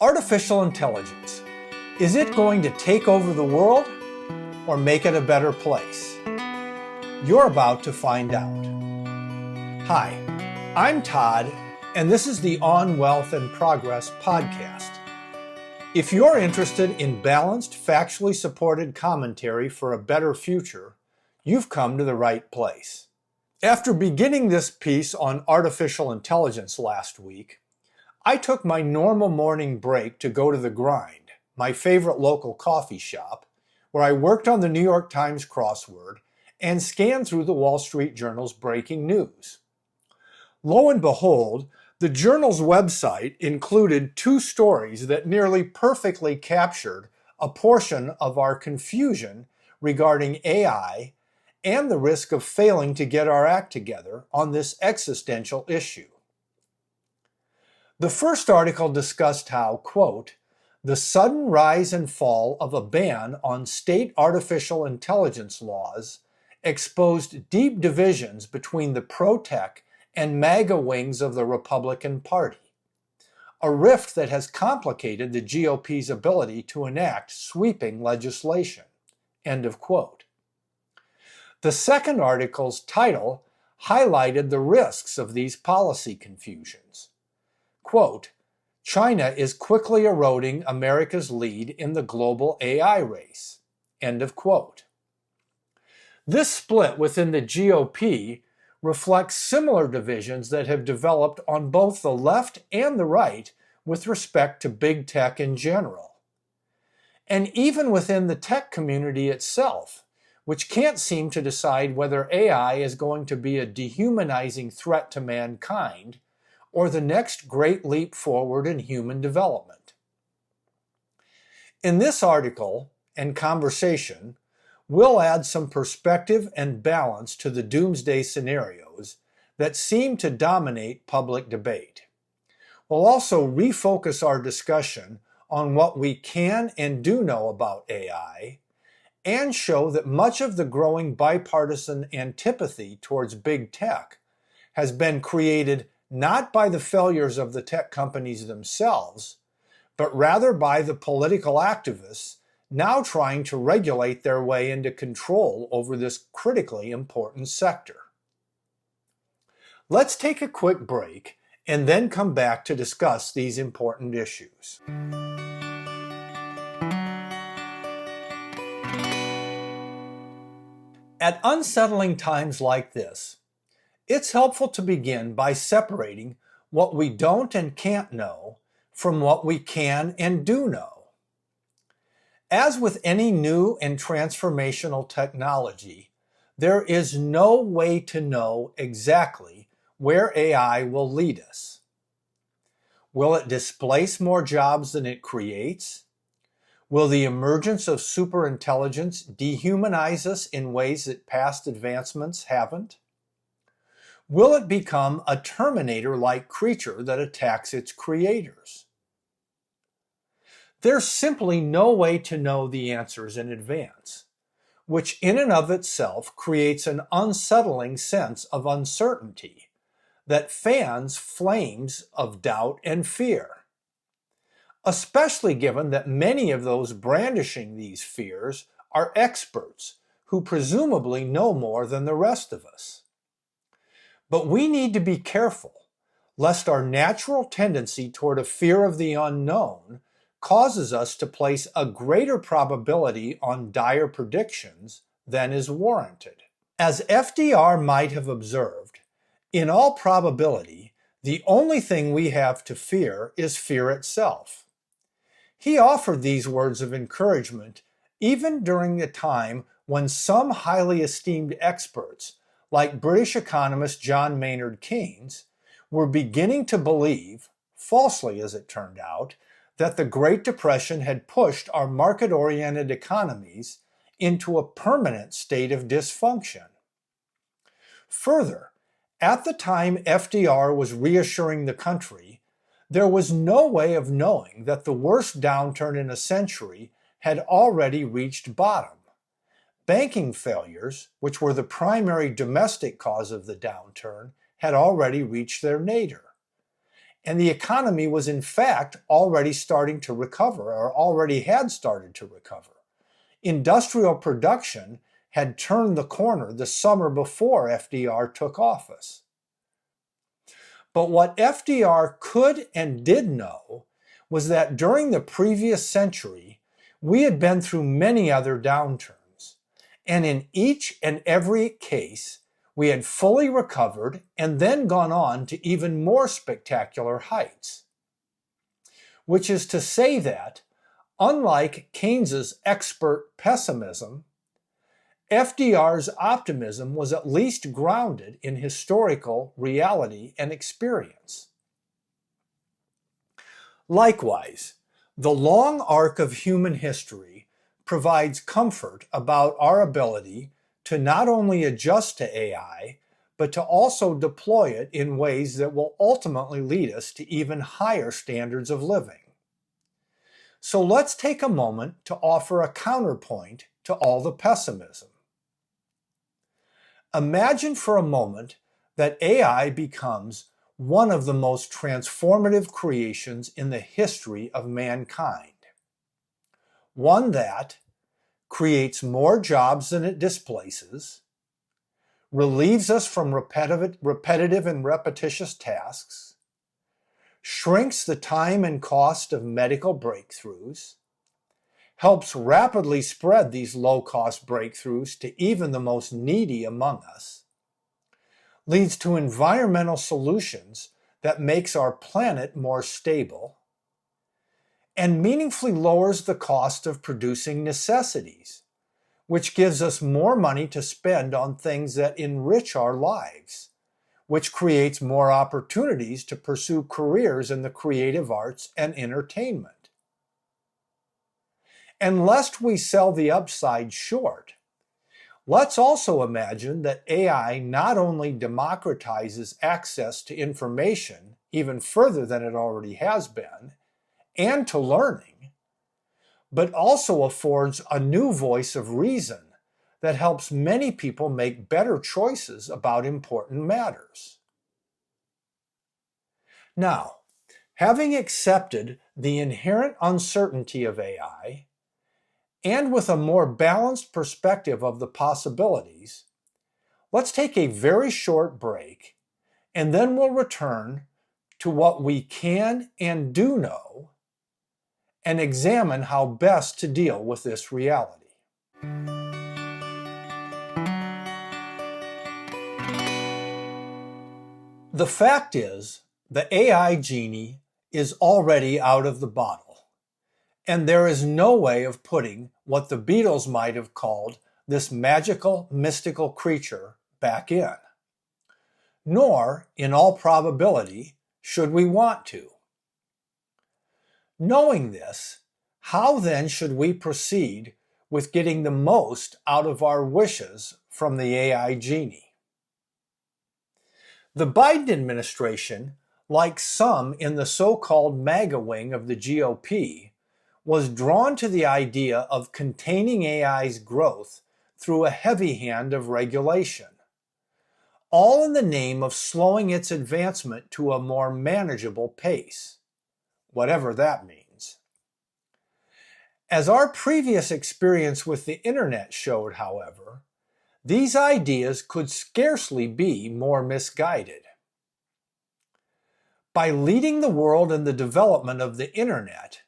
Artificial intelligence. Is it going to take over the world or make it a better place? You're about to find out. Hi, I'm Todd, and this is the On Wealth and Progress podcast. If you're interested in balanced, factually supported commentary for a better future, you've come to the right place. After beginning this piece on artificial intelligence last week, I took my normal morning break to go to The Grind, my favorite local coffee shop, where I worked on the New York Times crossword and scanned through the Wall Street Journal's breaking news. Lo and behold, the Journal's website included two stories that nearly perfectly captured a portion of our confusion regarding AI and the risk of failing to get our act together on this existential issue. The first article discussed how, quote, the sudden rise and fall of a ban on state artificial intelligence laws exposed deep divisions between the pro-tech and MAGA wings of the Republican Party, a rift that has complicated the GOP's ability to enact sweeping legislation, end of quote. The second article's title highlighted the risks of these policy confusions. Quote, China is quickly eroding America's lead in the global AI race, end of quote. This split within the GOP reflects similar divisions that have developed on both the left and the right with respect to big tech in general. And even within the tech community itself, which can't seem to decide whether AI is going to be a dehumanizing threat to mankind or the next great leap forward in human development. In this article and conversation, we'll add some perspective and balance to the doomsday scenarios that seem to dominate public debate. We'll also refocus our discussion on what we can and do know about AI and show that much of the growing bipartisan antipathy towards big tech has been created not by the failures of the tech companies themselves, but rather by the political activists now trying to regulate their way into control over this critically important sector. Let's take a quick break and then come back to discuss these important issues. At unsettling times like this, it's helpful to begin by separating what we don't and can't know from what we can and do know. As with any new and transformational technology, there is no way to know exactly where AI will lead us. Will it displace more jobs than it creates? Will the emergence of superintelligence dehumanize us in ways that past advancements haven't? Will it become a Terminator-like creature that attacks its creators? There's simply no way to know the answers in advance, which in and of itself creates an unsettling sense of uncertainty that fans flames of doubt and fear, especially given that many of those brandishing these fears are experts who presumably know more than the rest of us. But we need to be careful, lest our natural tendency toward a fear of the unknown causes us to place a greater probability on dire predictions than is warranted. As FDR might have observed, in all probability, the only thing we have to fear is fear itself. He offered these words of encouragement even during a time when some highly esteemed experts like British economist John Maynard Keynes, were beginning to believe, falsely as it turned out, that the Great Depression had pushed our market-oriented economies into a permanent state of dysfunction. Further, at the time FDR was reassuring the country, there was no way of knowing that the worst downturn in a century had already reached bottom. Banking failures, which were the primary domestic cause of the downturn, had already reached their nadir. and the economy was in fact already starting to recover, or already had started to recover. Industrial production had turned the corner the summer before FDR took office. But what FDR could and did know was that during the previous century, we had been through many other downturns, and in each and every case, we had fully recovered and then gone on to even more spectacular heights. Which is to say that, unlike Keynes's expert pessimism, FDR's optimism was at least grounded in historical reality and experience. Likewise, the long arc of human history provides comfort about our ability to not only adjust to AI, but to also deploy it in ways that will ultimately lead us to even higher standards of living. So let's take a moment to offer a counterpoint to all the pessimism. Imagine for a moment that AI becomes one of the most transformative creations in the history of mankind. One that creates more jobs than it displaces, relieves us from repetitive and repetitious tasks, shrinks the time and cost of medical breakthroughs, helps rapidly spread these low-cost breakthroughs to even the most needy among us, leads to environmental solutions that makes our planet more stable, and meaningfully lowers the cost of producing necessities, which gives us more money to spend on things that enrich our lives, which creates more opportunities to pursue careers in the creative arts and entertainment. And lest we sell the upside short, let's also imagine that AI not only democratizes access to information even further than it already has been, and to learning, but also affords a new voice of reason that helps many people make better choices about important matters. Now, having accepted the inherent uncertainty of AI, and with a more balanced perspective of the possibilities, let's take a very short break, and then we'll return to what we can and do know, and examine how best to deal with this reality. The fact is, the AI genie is already out of the bottle, and there is no way of putting what the Beatles might have called this magical, mystical creature back in. Nor, in all probability, should we want to. Knowing this, how then should we proceed with getting the most out of our wishes from the AI genie? The Biden administration, like some in the so-called MAGA wing of the GOP, was drawn to the idea of containing AI's growth through a heavy hand of regulation, all in the name of slowing its advancement to a more manageable pace, whatever that means. As our previous experience with the internet showed, however, these ideas could scarcely be more misguided. By leading the world in the development of the internet,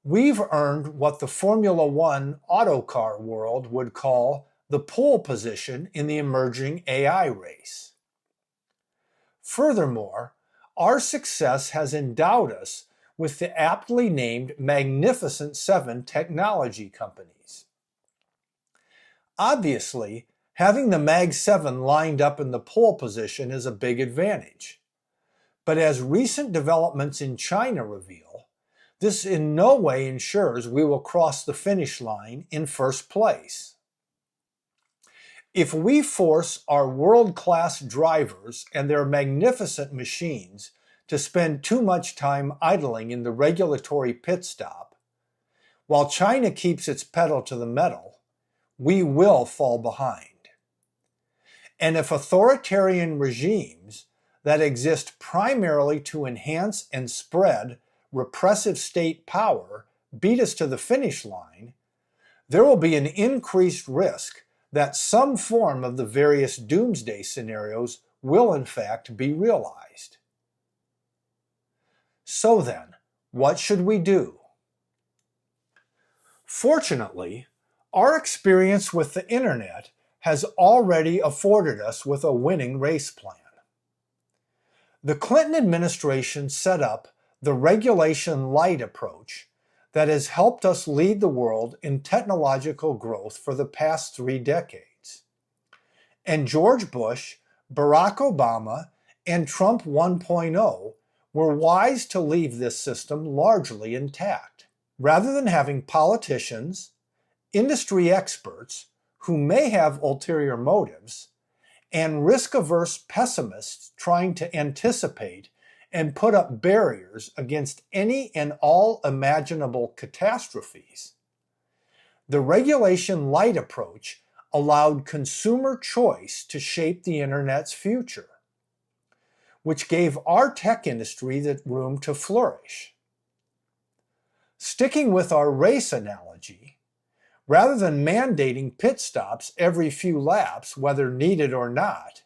we've earned what the Formula One autocar world would call the pole position in the emerging AI race. Furthermore, our success has endowed us with the aptly named Magnificent Seven technology companies. Obviously, having the Mag 7 lined up in the pole position is a big advantage. But as recent developments in China reveal, this in no way ensures we will cross the finish line in first place. If we force our world-class drivers and their magnificent machines to spend too much time idling in the regulatory pit stop, while China keeps its pedal to the metal, we will fall behind. And if authoritarian regimes that exist primarily to enhance and spread repressive state power beat us to the finish line, there will be an increased risk that some form of the various doomsday scenarios will in fact be realized. So then, what should we do? Fortunately, our experience with the internet has already afforded us with a winning race plan. The Clinton administration set up the regulation-lite approach that has helped us lead the world in technological growth for the past 3 decades. And George Bush, Barack Obama, and Trump 1.0 were wise to leave this system largely intact, rather than having politicians, industry experts who may have ulterior motives, and risk-averse pessimists trying to anticipate and put up barriers against any and all imaginable catastrophes. The regulation-lite approach allowed consumer choice to shape the internet's future, which gave our tech industry the room to flourish. Sticking with our race analogy, rather than mandating pit stops every few laps, whether needed or not,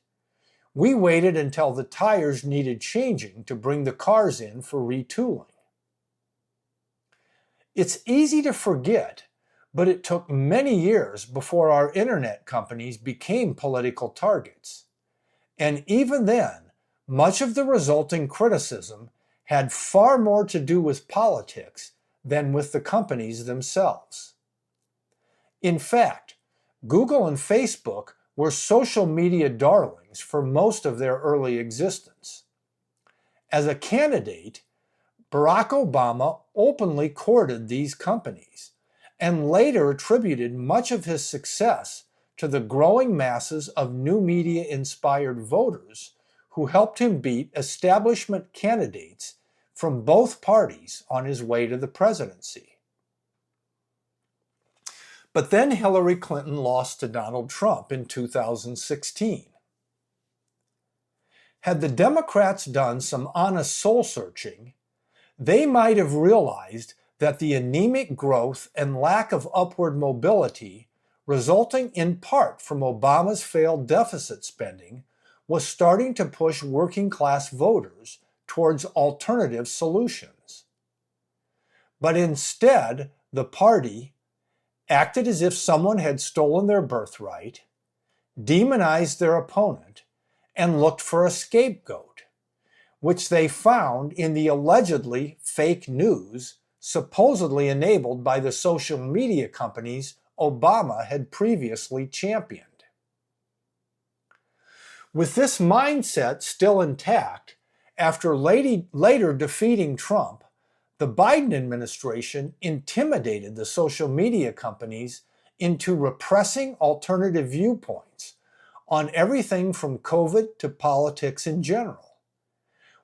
we waited until the tires needed changing to bring the cars in for retooling. It's easy to forget, but it took many years before our internet companies became political targets. And even then, much of the resulting criticism had far more to do with politics than with the companies themselves. In fact, Google and Facebook were social media darlings for most of their early existence. As a candidate, Barack Obama openly courted these companies and later attributed much of his success to the growing masses of new media-inspired voters who helped him beat establishment candidates from both parties on his way to the presidency. But then Hillary Clinton lost to Donald Trump in 2016. Had the Democrats done some honest soul-searching, they might have realized that the anemic growth and lack of upward mobility resulting in part from Obama's failed deficit spending was starting to push working-class voters towards alternative solutions. But instead, the party acted as if someone had stolen their birthright, demonized their opponent, and looked for a scapegoat, which they found in the allegedly fake news supposedly enabled by the social media companies Obama had previously championed. With this mindset still intact, after later defeating Trump, the Biden administration intimidated the social media companies into repressing alternative viewpoints on everything from COVID to politics in general,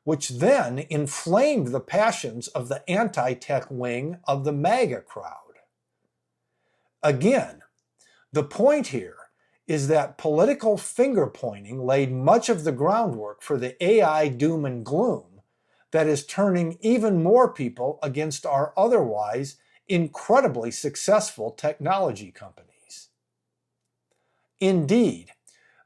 which then inflamed the passions of the anti-tech wing of the MAGA crowd. Again, the point here is that political finger-pointing laid much of the groundwork for the AI doom and gloom that is turning even more people against our otherwise incredibly successful technology companies. Indeed,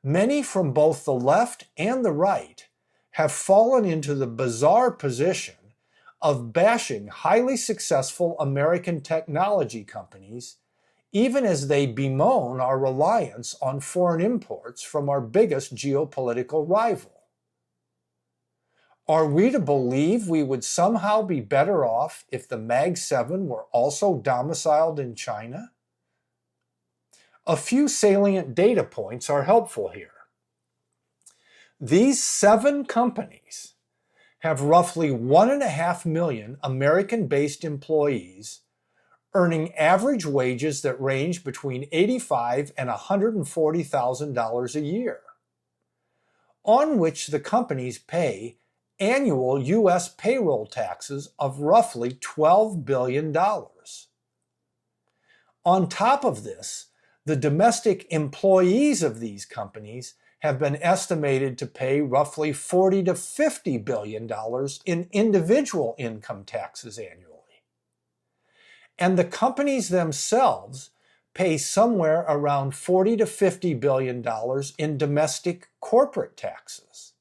many from both the left and the right have fallen into the bizarre position of bashing highly successful American technology companies, even as they bemoan our reliance on foreign imports from our biggest geopolitical rival. Are we to believe we would somehow be better off if the Mag 7 were also domiciled in China? A few salient data points are helpful here. These 7 companies have roughly 1.5 million American-based employees earning average wages that range between $85,000 and $140,000 a year, on which the companies pay annual U.S. payroll taxes of roughly $12 billion. On top of this, the domestic employees of these companies have been estimated to pay roughly $40 to $50 billion in individual income taxes annually. And the companies themselves pay somewhere around $40 to $50 billion in domestic corporate taxes.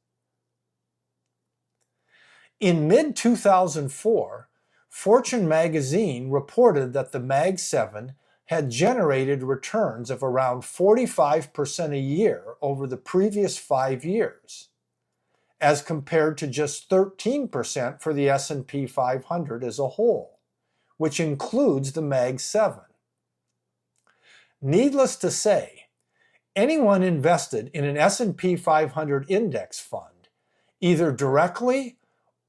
In mid-2004, Fortune magazine reported that the Mag 7 had generated returns of around 45% a year over the previous 5 years, as compared to just 13% for the S&P 500 as a whole, which includes the Mag 7. Needless to say, anyone invested in an S&P 500 index fund, either directly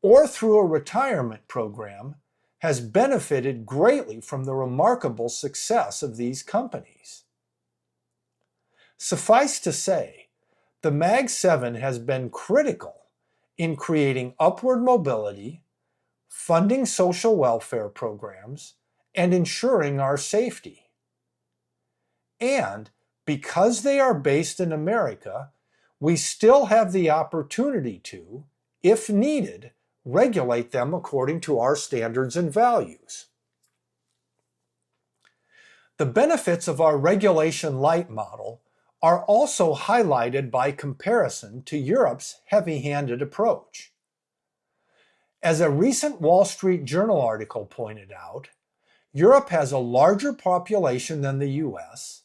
or through a retirement program, has benefited greatly from the remarkable success of these companies. Suffice to say, the Mag 7 has been critical in creating upward mobility, funding social welfare programs, and ensuring our safety. And because they are based in America, we still have the opportunity to, if needed, regulate them according to our standards and values. The benefits of our regulation-lite model are also highlighted by comparison to Europe's heavy-handed approach. As a recent Wall Street Journal article pointed out, Europe has a larger population than the US,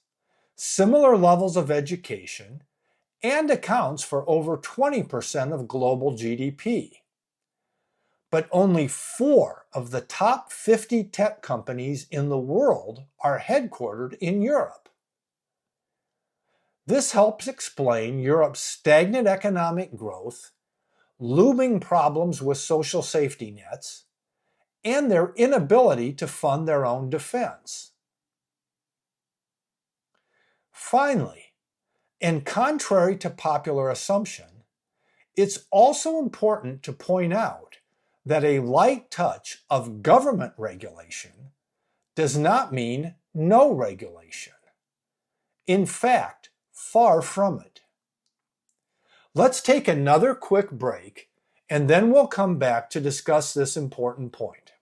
similar levels of education, and accounts for over 20% of global GDP. But only 4 of the top 50 tech companies in the world are headquartered in Europe. This helps explain Europe's stagnant economic growth, looming problems with social safety nets, and their inability to fund their own defense. Finally, and contrary to popular assumption, it's also important to point out that a light touch of government regulation does not mean no regulation. In fact, far from it. Let's take another quick break, and then we'll come back to discuss this important point.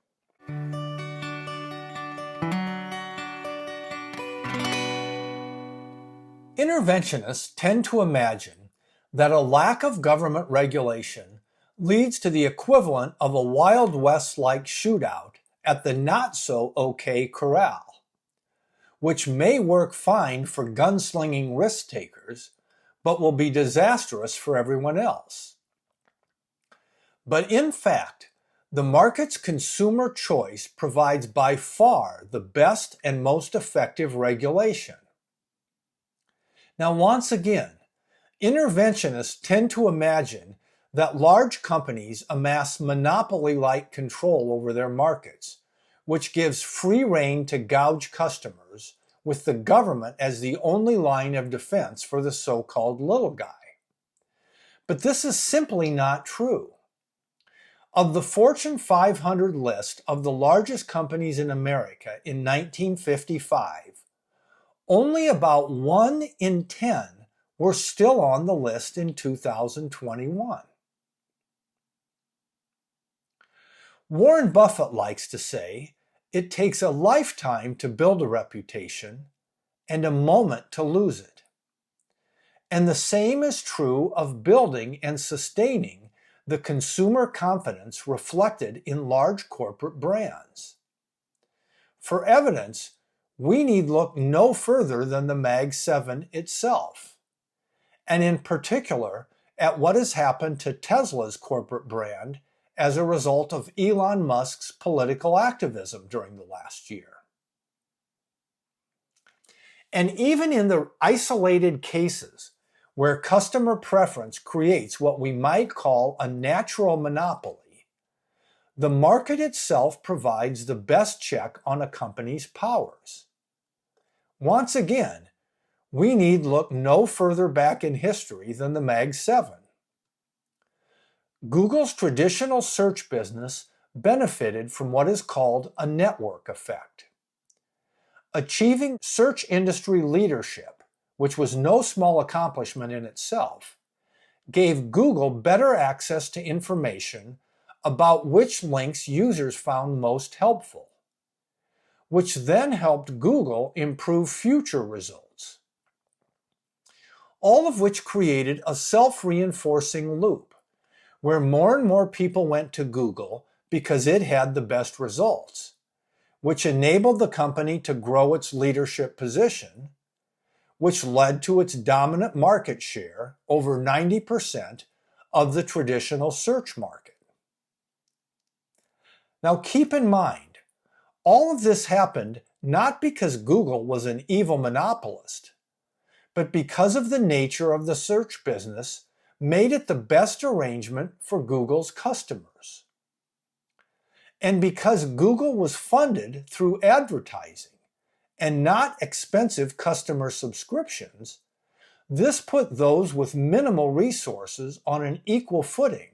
Interventionists tend to imagine that a lack of government regulation leads to the equivalent of a Wild West-like shootout at the not-so-okay corral, which may work fine for gunslinging risk-takers, but will be disastrous for everyone else. But in fact, the market's consumer choice provides by far the best and most effective regulation. Now, once again, interventionists tend to imagine that large companies amass monopoly-like control over their markets, which gives free rein to gouge customers, with the government as the only line of defense for the so-called little guy. But this is simply not true. Of the Fortune 500 list of the largest companies in America in 1955, only about 1 in 10 were still on the list in 2021. Warren Buffett likes to say, it takes a lifetime to build a reputation and a moment to lose it. And the same is true of building and sustaining the consumer confidence reflected in large corporate brands. For evidence, we need look no further than the Mag 7 itself, and in particular at what has happened to Tesla's corporate brand as a result of Elon Musk's political activism during the last year. And even in the isolated cases where customer preference creates what we might call a natural monopoly, the market itself provides the best check on a company's powers. Once again, we need look no further back in history than the Mag 7. Google's traditional search business benefited from what is called a network effect. Achieving search industry leadership which was no small accomplishment in itself, gave Google better access to information about which links users found most helpful, which then helped Google improve future results. All of which created a self-reinforcing loop, where more and more people went to Google because it had the best results, which enabled the company to grow its leadership position, which led to its dominant market share, over 90% of the traditional search market. Now keep in mind, all of this happened not because Google was an evil monopolist, but because of the nature of the search business made it the best arrangement for Google's customers. And because Google was funded through advertising and not expensive customer subscriptions, this put those with minimal resources on an equal footing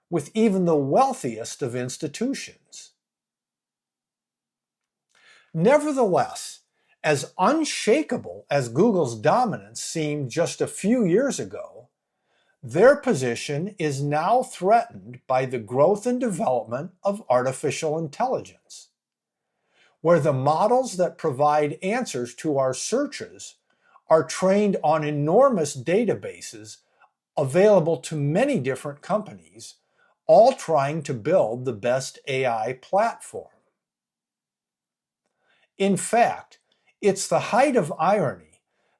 with even the wealthiest of institutions. Nevertheless, as unshakable as Google's dominance seemed just a few years ago, their position is now threatened by the growth and development of artificial intelligence, where the models that provide answers to our searches are trained on enormous databases available to many different companies, all trying to build the best AI platform. In fact, it's the height of irony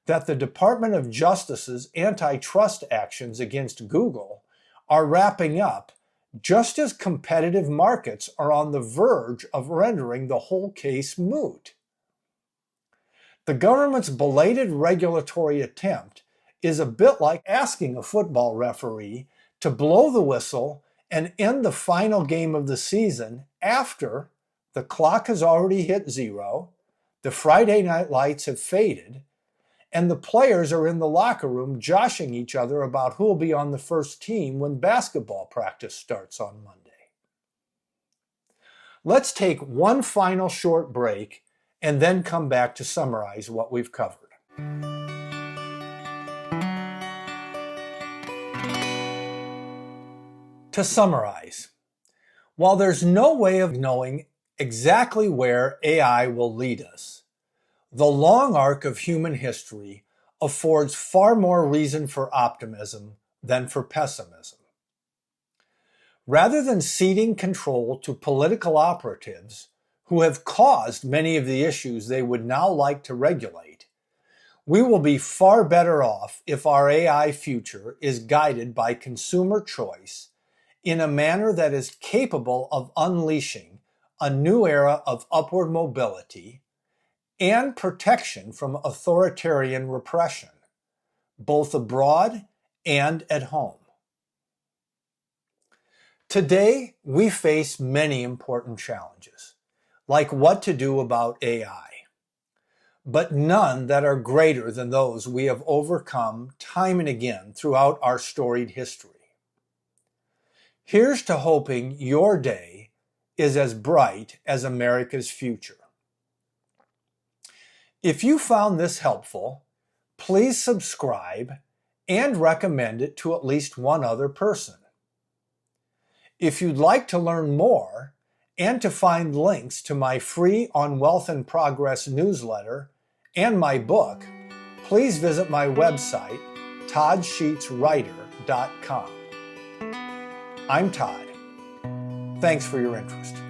that the Department of Justice's antitrust actions against Google are wrapping up just as competitive markets are on the verge of rendering the whole case moot. The government's belated regulatory attempt is a bit like asking a football referee to blow the whistle and end the final game of the season after the clock has already hit zero, the Friday night lights have faded, and the players are in the locker room joshing each other about who will be on the first team when basketball practice starts on Monday. Let's take one final short break and then come back to summarize what we've covered. To summarize, while there's no way of knowing exactly where AI will lead us, the long arc of human history affords far more reason for optimism than for pessimism. Rather than ceding control to political operatives who have caused many of the issues they would now like to regulate, we will be far better off if our AI future is guided by consumer choice in a manner that is capable of unleashing a new era of upward mobility and protection from authoritarian repression, both abroad and at home. Today, we face many important challenges, like what to do about AI, but none that are greater than those we have overcome time and again throughout our storied history. Here's to hoping your day is as bright as America's future. If you found this helpful, please subscribe and recommend it to at least one other person. If you'd like to learn more and to find links to my free On Wealth and Progress newsletter and my book, please visit my website, toddsheetswriter.com. I'm Todd. Thanks for your interest.